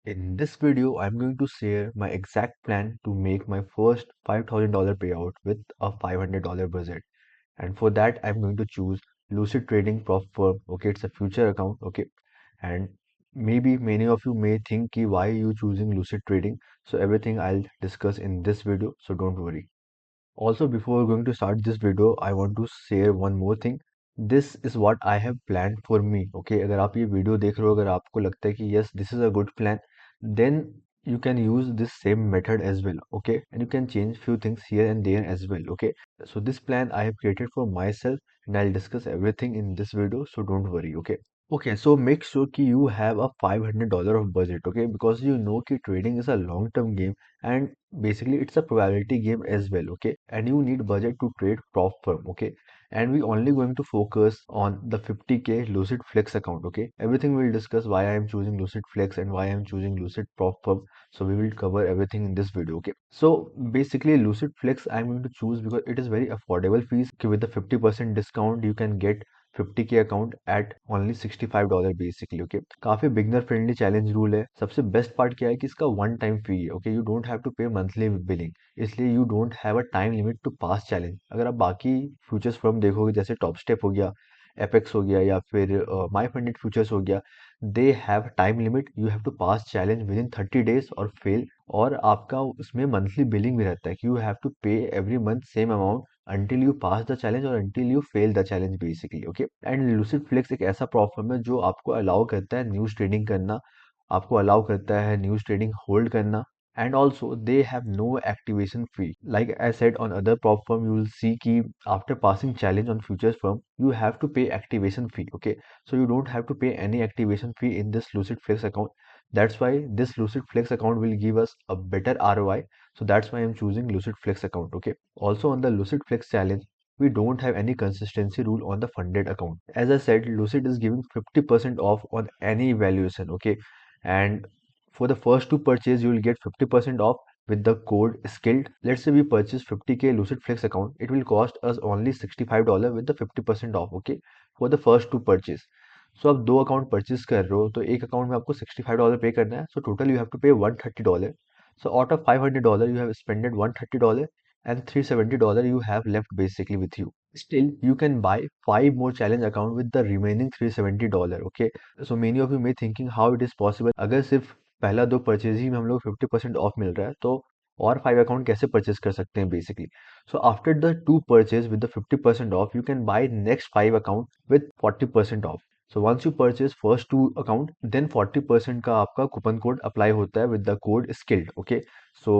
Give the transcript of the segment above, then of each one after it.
In this video, I'm going to share my exact plan to make my first $5,000 payout with a $500 budget. And for that, I'm going to choose Lucid Trading Prop Firm. Okay, it's a future account. Okay, and maybe many of you may think ki why you choosing Lucid Trading. So everything I'll discuss in this video. So don't worry. Also, before going to start this video, I want to share one more thing. This is what I have planned for me. Okay, अगर आप ये video देख रहे हो, अगर आपको लगता है कि yes, this is a good plan, then you can use this same method as well. Okay, and you can change few things here and there as well. Okay, so this plan I have created for myself, and I'll discuss everything in this video. So don't worry. Okay. Okay, so make sure कि you have a $500 of budget, okay? Because you know कि trading is a long-term game and basically it's a probability game as well, okay? And you need budget to trade prop firm, okay? And we only going to focus on the 50K Lucid Flex account, okay? Everything we'll discuss why I am choosing Lucid Flex and why I am choosing Lucid prop firm. So we will cover everything in this video, okay? So basically Lucid Flex I'm going to choose because it is very affordable fees. Okay, with the 50% discount you can get 50K account at only $65 basically okay काफी beginner friendly challenge rule है सबसे best part क्या है कि इसका one time fee है okay you don't have to pay monthly billing इसलिए you don't have a time limit to pass challenge अगर आप बाकी फ्यूचर्स फर्म देखोगे जैसे टॉप स्टेप हो गया एपेक्स हो गया या फिर माई फंडेड फ्यूचर्स हो गया they have time limit you have to pass challenge within 30 days और फेल और आपका उसमें मंथली बिलिंग भी रहता है कि you have to pay every month same amount until you pass the challenge और until you fail the challenge basically okay and lucid flex एक ऐसा प्रॉब्लम है जो आपको अलाउ करता है न्यूज ट्रेडिंग करना आपको अलाउ करता है न्यूज ट्रेडिंग होल्ड करना and also they have no activation fee like I said on other prop firm you will see कि after passing challenge on futures firm you have to pay activation fee okay so you don't have to pay any activation fee in this lucid flex account that's why this lucid flex account will give us a better ROI so that's why I'm choosing lucid flex account okay also on the Lucid Flex challenge, we don't have any consistency rule on the funded account. As I said, Lucid is giving 50% off on any valuation, okay? And for the first two purchase, you will get 50% off with the code skilled. Let's say we purchase 50K Lucid Flex account, it will cost us only $65 with the 50% off, okay? For the first two purchase. सो आप दो account purchase कर रहे हो तो एक account में आपको $65 पे करना है so total you have to pay $130 so out of $500 you have spent $130 and $370 you have left basically with you. Still, you can buy five more challenge account with the remaining $370. Okay. So many of you may thinking how it is possible. अगर सिर्फ पहला दो purchase ही में हम लोग 50% of मिल रहा है तो और फाइव अकाउंट कैसे परचेज कर सकते हैं basically so after the two purchase with the 50% of you can buy next five account with 40% of so once you purchase first two account then 40% का आपका कूपन कोड अप्लाई होता है with the code skilled okay so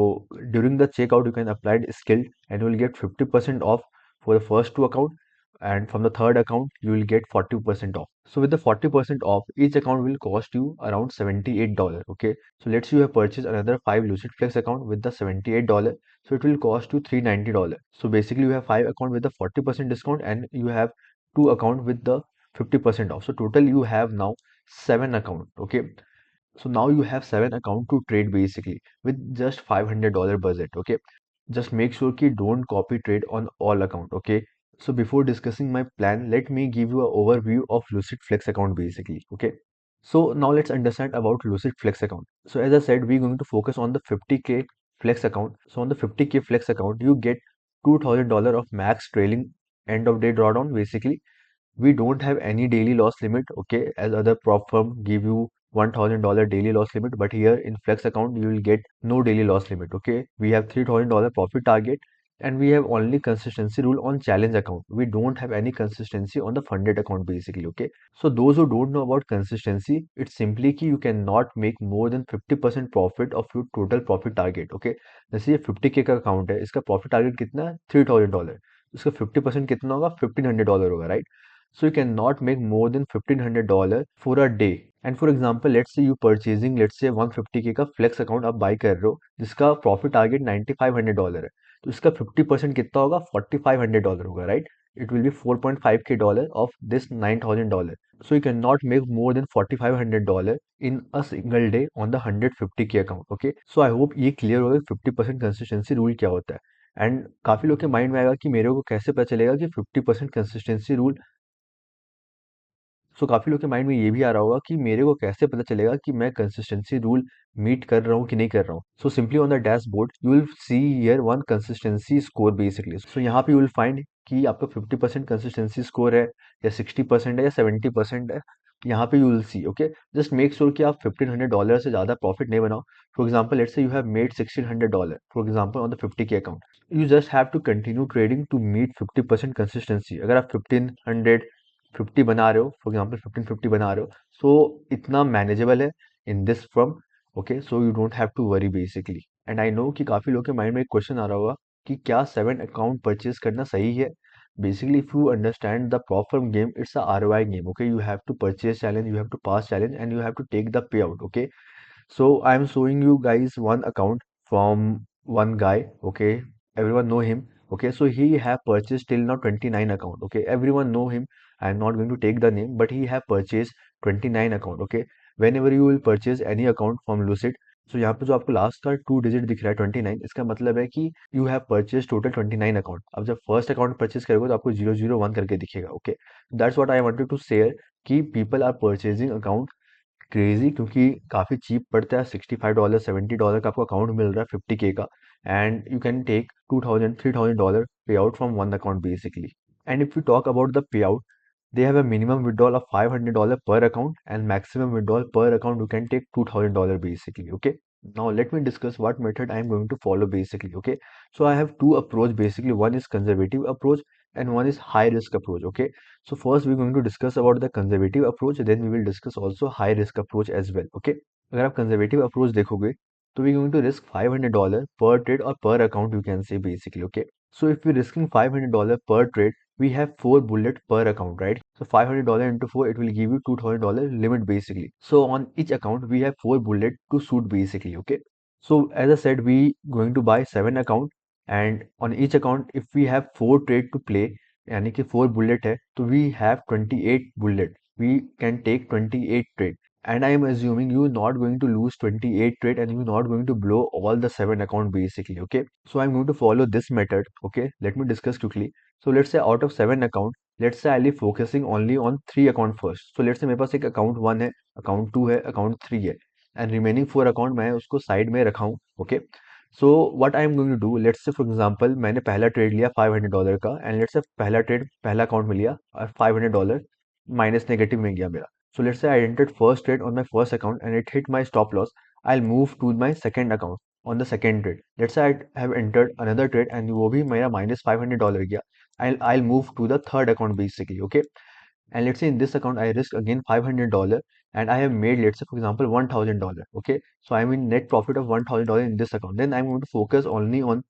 during the checkout you can apply skilled and you will get 50% off for the first two account and from the third account you will get 40% off so with the 40% off each account will cost you around $78 okay so let's say you have purchased another five lucid flex account with the $78 so it will cost you $390 so basically you have five account with the 40% discount and you have two account with the 50% off so total you have now seven account okay so now you have seven account to trade basically with just $500 budget okay just make sure ki don't copy trade on all account okay so before discussing my plan let me give you an overview of lucid flex account basically okay so now let's understand about lucid flex account so as I said we're going to focus on the 50K flex account so on the 50K flex account you get $2,000 of max trailing end of day drawdown basically we don't have any daily loss limit okay as other prop firm give you $1,000 daily loss limit but here in flex account you will get no daily loss limit okay we have $3,000 profit target and we have only consistency rule on challenge account we don't have any consistency on the funded account basically okay so those who don't know about consistency it's simply कि you cannot make more than 50% profit of your total profit target okay जैसे ये 50K का account है इसका profit target कितना है $3,000 इसका 50% कितना होगा $1,500 होगा right so you cannot make more than $1,500 for a day. And for example, let's say you purchasing, let's say 150K का flex account आप buy कर रहे हो जिसका profit target $9,500 है तो इसका 50% कितना होगा $4,500 होगा right? It will be 4.5K dollar of this $9,000. So you cannot make more than $4,500 in a single day on the 150K account. Okay? So I hope ये clear होगा 50% consistency rule क्या होता है एंड काफी लोग के माइंड में आएगा कि मेरे को कैसे पता चलेगा कि 50% कंसिस्टेंसी रूल सो काफी लोग के माइंड में ये भी आ रहा होगा कि मेरे को कैसे पता चलेगा कि मैं कंसिस्टेंसी रूल मीट कर रहा हूँ कि नहीं कर रहा हूँ। So simply on the dashboard you will see here one consistency score basically. So यहाँ पे यू विल फाइंड कि आपका 50% कंसिस्टेंसी स्कोर है या 60% है या 70% है। यहाँ पे you will see, okay. Just make sure कि आप $1,500 से ज्यादा प्रॉफिट नहीं बनाओ। For example let's say you have made $1,600 for example on the 50K account. You just have to continue trading to meet 50% consistency. अगर आप 1550 बना रहे हो, फॉर एग्जाम्पल 1550 बना रहे हो, सो इतना मैनेजेबल है in this firm, okay. So you don't have to worry basically. And I know कि काफी लोगों के माइंड में एक क्वेश्चन आ रहा होगा कि क्या 7 अकाउंट परचेज करना सही है। Basically, if you understand the prop firm game, it's a ROI game. Okay, you have to purchase challenge, you have to pass challenge, and you have to take the payout. Okay, so I'm showing you guys one account from one guy. Okay, everyone know him. Okay, so he have purchased till now 29 account. Okay, everyone know him. I'm not going to take the name, but he have purchased 29 account. Okay, whenever you will purchase any account from Lucid, so यहाँ पे जो आपको last का 2 digit दिख रहा है 29, इसका मतलब है कि you have purchase total 29 account. अब जब फर्स्ट अकाउंट परचेज करोगे तो आपको 001 करके दिखेगा, okay. That's what I wanted to share कि people are purchasing account crazy, क्योंकि काफी चीप पड़ता है। $65 $70 का आपको अकाउंट मिल रहा है 50K का, एंड यू कैन टेक 2000 $3000 पे out from one account basically. And if you talk about the pay out, they have a minimum withdrawal of $500 per account and maximum withdrawal per account you can take $2000 basically, okay. Now let me discuss what method I am going to follow basically, okay. So I have two approach basically, one is conservative approach and one is high risk approach, okay. So first we're going to discuss about the conservative approach, then we will discuss also high risk approach as well, okay. अगर आप conservative approach देखोगे तो we're going to risk $500 per trade or per account you can say basically, okay. So if we're risking $500 per trade, we have 4 bullet per account, right? So $500 into 4, it will give you $2000 limit basically. So on each account, we have 4 bullet to suit basically, okay? So as I said, we going to buy 7 account, and on each account, if we have 4 trade to play, यानी कि 4 bullet है, तो we have 28 bullet. We can take 28 trade. And I am assuming you not going to lose 28 trade and you not going to blow all the 7 account basically, okay. So I'm going to follow this method, okay. Let me discuss quickly. So let's say out of 7 account, let's say I'll be focusing only on 3 account first. So let's say मेरे पास एक account 1 है, account 2 है, account 3 है, and remaining 4 account मैं उसको side में रखा हूँ, okay. So what I am going to do, let's say for example मैंने पहला ट्रेड लिया $500 का, and let's say पहला ट्रेड पहला अकाउंट में लिया और $500 माइनस नेगेटिव में गया मेरा. So let's say I entered first trade on my first account and it hit my stop loss. I'll move to my second account on the second trade. Let's say I have entered another trade and वो भी मेरा -$500 गया. I'll move to the third account basically, okay. And let's say in this account I risk again $500 and I have made, let's say for example, $1,000, okay. So I'm in net profit of $1,000 in this account. Then I'm going to focus only on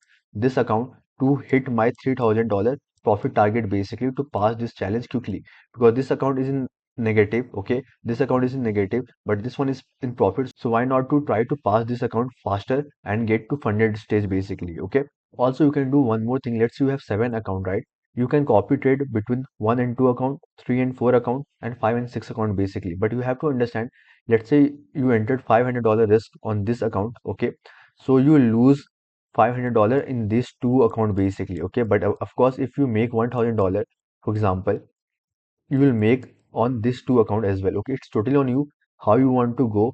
this account to hit my $3,000 profit target basically, to pass this challenge quickly, because this account is in negative, okay. This account is in negative but this one is in profit, so why not to try to pass this account faster and get to funded stage basically, okay. Also you can do one more thing. Let's say you have 7 account, right? You can copy trade between 1 and 2 account, 3 and 4 account, and 5 and 6 account basically. But you have to understand, let's say you entered $500 risk on this account, okay. So you will lose $500 in these two account basically, okay. But of course, if you make $1,000, for example, you will make on this two account as well, okay. It's totally on you how you want to go.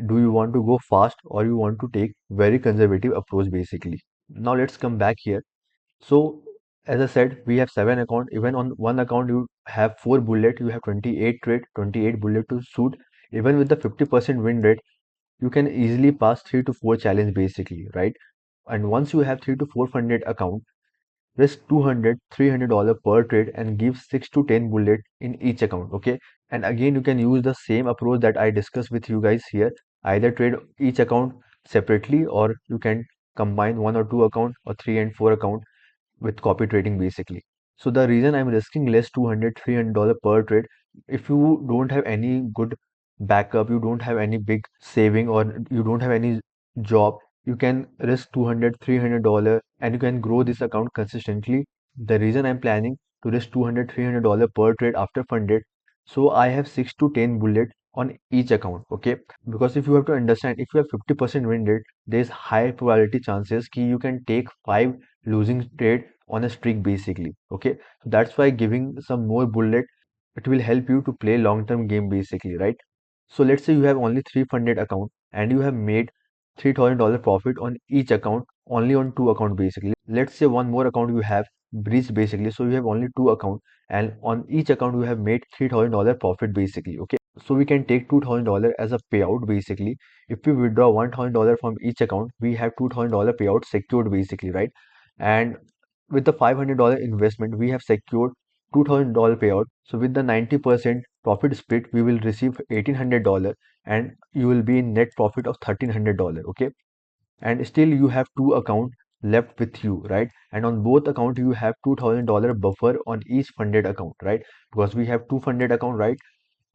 Do you want to go fast or you want to take very conservative approach basically? Now let's come back here. So as I said, we have 7 account. Even on one account, you have 4 bullet. You have 28 trade, 28 bullet to suit. Even with the 50% win rate, you can easily pass 3 to 4 challenge basically, right? And once you have 3 to 4 funded account, risk 200 $300 per trade and give 6 to 10 bullet in each account, okay. And again you can use the same approach that I discussed with you guys here. Either trade each account separately or you can combine 1 or 2 account or 3 and 4 account with copy trading basically. So the reason I'm risking less 200 $300 per trade, if you don't have any good backup, you don't have any big saving, or you don't have any job, you can risk 200 $300 and you can grow this account consistently. The reason I'm planning to risk 200 $300 per trade after funded, so I have 6 to 10 bullet on each account, okay. Because if you have to understand, if you have 50% win rate, there's high probability chances कि you can take 5 losing trade on a streak basically, okay. So that's why giving some more bullet it will help you to play long term game basically, right? So let's say you have only three funded account and you have made $3,000 profit on each account, only on two account basically. Let's say one more account you have breached basically, so you have only two account and on each account you have made $3,000 profit basically. Okay, so we can take $2,000 as a payout basically. If we withdraw $1,000 from each account, we have $2,000 payout secured basically, right? And with the $500 investment, we have secured $2,000 payout. So with the 90% profit split, we will receive $1,800 and you will be in net profit of $1,300. Okay, and still you have two account left with you, right? And on both account you have $2,000 buffer on each funded account, right? Because we have two funded account, right?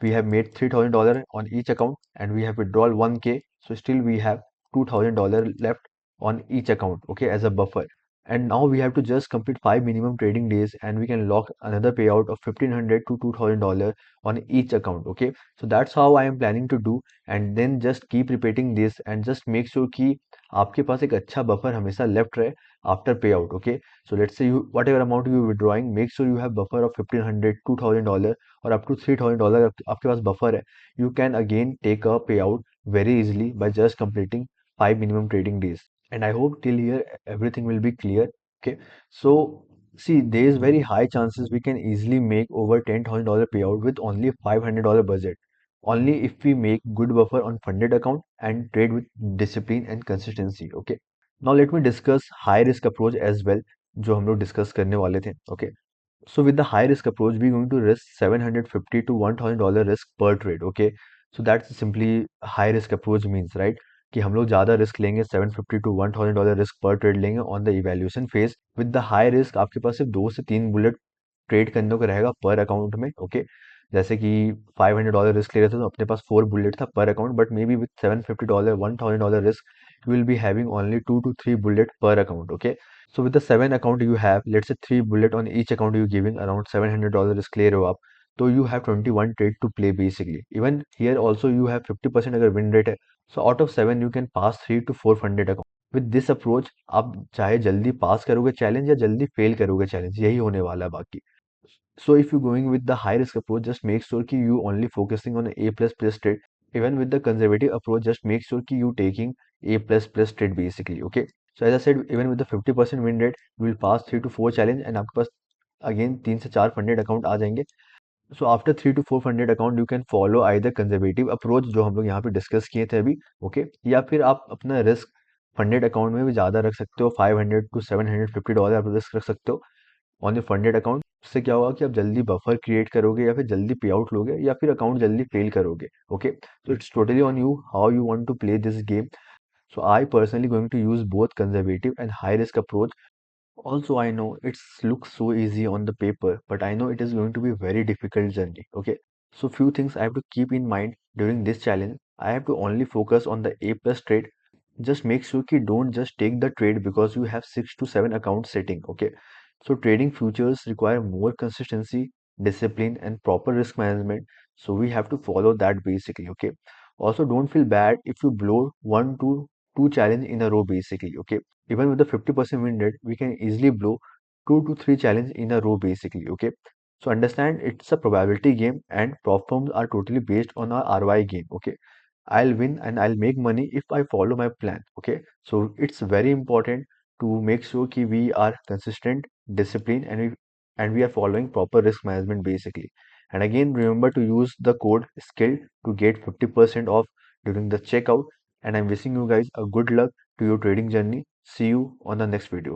We have made $3,000 on each account and we have withdrawal 1K, so still we have $2,000 left on each account, okay, as a buffer. And now we have to just complete 5 minimum trading days and we can lock another payout of 1,500 to $2,000 on each account. Okay, so that's how I am planning to do, and then just keep repeating this and just make sure कि आपके पास एक अच्छा buffer हमेशा left रहे after payout. Okay, so let's say you whatever amount you withdrawing, make sure you have buffer of 1,500 $2,000 और up to $3,000 आपके पास buffer है. You can again take a payout very easily by just completing 5 minimum trading days. And I hope till here everything will be clear. Okay, so see, there is very high chances we can easily make over $10,000 payout with only $500 budget, only if we make good buffer on funded account and trade with discipline and consistency. Okay, now let me discuss high risk approach as well, जो हम लोग discuss करने वाले थे. Okay, so with the high risk approach, we're going to risk 750 to $1,000 risk per trade. Okay, so that's simply high risk approach means, right? कि हम लोग ज़्यादा रिस्क लेंगे, 750 to $1,000 रिस्क पर ट्रेड लेंगे on the evaluation phase. With the high risk आपके पास सिर्फ 2 से 3 बुलेट ट्रेड करने को रहेगा पर अकाउंट में. ओके, जैसे कि $500 रिस्क ले रहे थे तो अपने पास 4 बुलेट था पर account, but may be with $750 $1,000 risk you will be having only 2 to 3 bullet per account. Okay, so with the 7 account you have, let's say 3 bullet on each account, you giving around $700 clear हो आप, तो you have 21 trade to play basically. Even here also you have 50% अगर win rate है, so out of 7 you can pass 3 to 4 funded account. With this approach आप चाहे जल्दी पास करोगे challenge या जल्दी फेल करोगे चैलेंज, यही होने वाला है बाकी. So if you're going with the high risk approach, just make sure कि you only focusing on A plus plus trade. Even with the conservative approach, just make sure कि you taking A plus plus trade basically. Okay. So as I said, even with the 50% win rate, you will pass 3 to 4 challenge and आपके पास again 3 से 4 funded account आ जाएंगे. So after 3 to 4 funded account, you can follow either conservative approach जो हम लोग यहाँ पे discuss किए थे अभी. ओके, या फिर आप अपना रिस्क फंडेड अकाउंट में भी ज़्यादा रख सकते हो, $500 to $750 आप रिस्क रख सकते हो ऑन योर फंडेड अकाउंट. उससे क्या होगा कि आप जल्दी बफर क्रिएट करोगे या फिर जल्दी पे आउट लोगे या फिर अकाउंट जल्दी फेल करोगे. Okay, so it's totally on you how you want to play this game. So I personally going to use both conservative and high risk approach. Also, I know it looks so easy on the paper, but I know it is going to be very difficult journey. Okay, so few things I have to keep in mind during this challenge. I have to only focus on the A plus trade. Just make sure you don't just take the trade because you have 6 to 7 accounts setting. Okay, so trading futures require more consistency, discipline, and proper risk management. So we have to follow that basically. Okay. Also, don't feel bad if you blow one to two challenge in a row basically. Okay. Even with the 50% win rate, we can easily blow 2 to 3 challenge in a row basically. Okay. So understand it's a probability game and prop firms are totally based on our ROI game. Okay. I'll win and I'll make money if I follow my plan. Okay. So it's very important to make sure कि we are consistent, disciplined, and we are following proper risk management basically. And again, remember to use the code SKILL to get 50% off during the checkout. And I'm wishing you guys a good luck to your trading journey. See you on the next video.